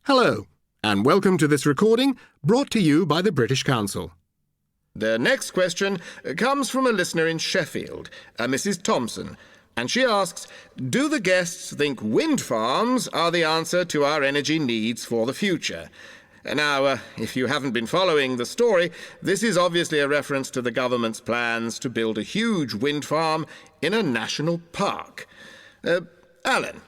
Hello, and welcome to this recording brought to you by the British Council. The next question comes from a listener in Sheffield, Mrs. Thompson, and she asks, do the guests think wind farms are the answer to our energy needs for the future? Now, if you haven't been following the story, this is obviously a reference to the government's plans to build a huge wind farm in a national park. Alan,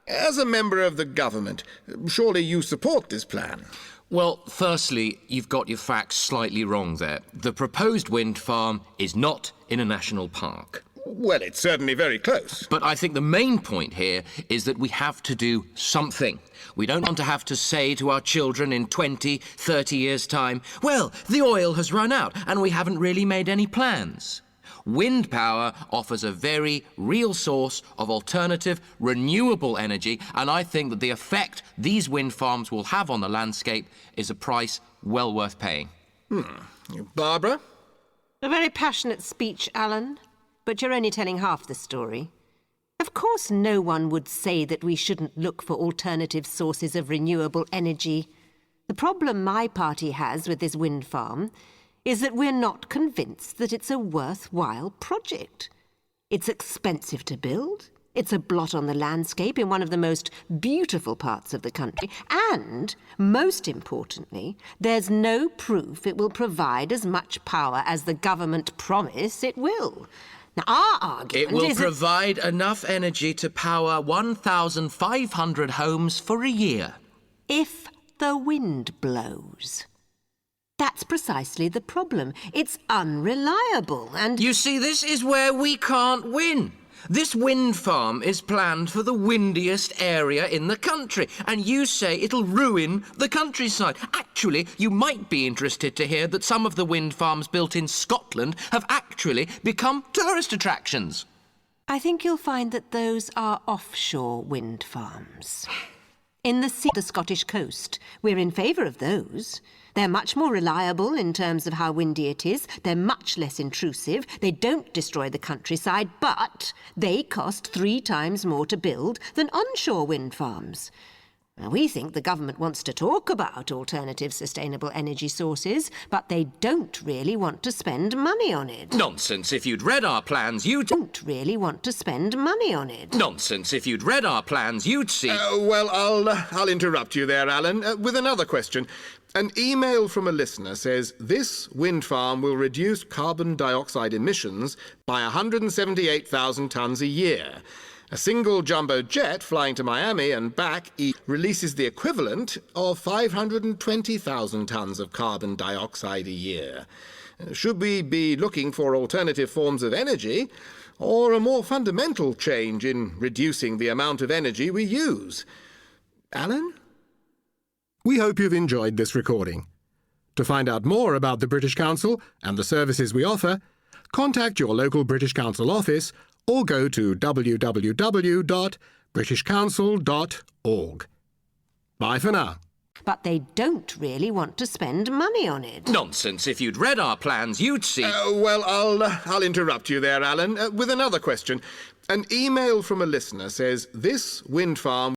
as a member of the government, surely you support this plan? Well, firstly, you've got your facts slightly wrong there. The proposed wind farm is not in a national park. Well, it's certainly very close. But I think the main point here is that we have to do something. We don't want to have to say to our children in 20, 30 years' time, well, the oil has run out and we haven't really made any plans. Wind power offers a very real source of alternative, renewable energy, and I think that the effect these wind farms will have on the landscape is a price well worth paying. Barbara? A very passionate speech, Alan, but you're only telling half the story. Of course no one would say that we shouldn't look for alternative sources of renewable energy. The problem my party has with this wind farm is that we're not convinced that it's a worthwhile project. It's expensive to build, it's a blot on the landscape in one of the most beautiful parts of the country, and, most importantly, there's no proof it will provide as much power as the government promise it will. Now, our argument It will is provide enough energy to power 1,500 homes for a year. if the wind blows. That's precisely the problem. It's unreliable and... You see, this is where we can't win. This wind farm is planned for the windiest area in the country, and you say it'll ruin the countryside. Actually, you might be interested to hear that some of the wind farms built in Scotland have actually become tourist attractions. I think you'll find that those are offshore wind farms. In the sea, the Scottish coast, we're in favour of those. They're much more reliable in terms of how windy it is. They're much less intrusive. They don't destroy the countryside, but they cost 3 times more to build than onshore wind farms. Now, we think the government wants to talk about alternative sustainable energy sources, but they don't really want to spend money on it. Nonsense. If you'd read our plans, you'd... Don't really want to spend money on it. Nonsense. If you'd read our plans, you'd see... Well, I'll interrupt you there, Alan, with another question. An email from a listener says this wind farm will reduce carbon dioxide emissions by 178,000 tonnes a year. A single jumbo jet flying to Miami and back releases the equivalent of 520,000 tonnes of carbon dioxide a year. Should we be looking for alternative forms of energy, or a more fundamental change in reducing the amount of energy we use? Alan? We hope you've enjoyed this recording. To find out more about the British Council and the services we offer, contact your local British Council office or go to www.britishcouncil.org. Bye for now. But they don't really want to spend money on it. Nonsense. If you'd read our plans, you'd see... Well, I'll interrupt you there, Alan, with another question. An email from a listener says this wind farm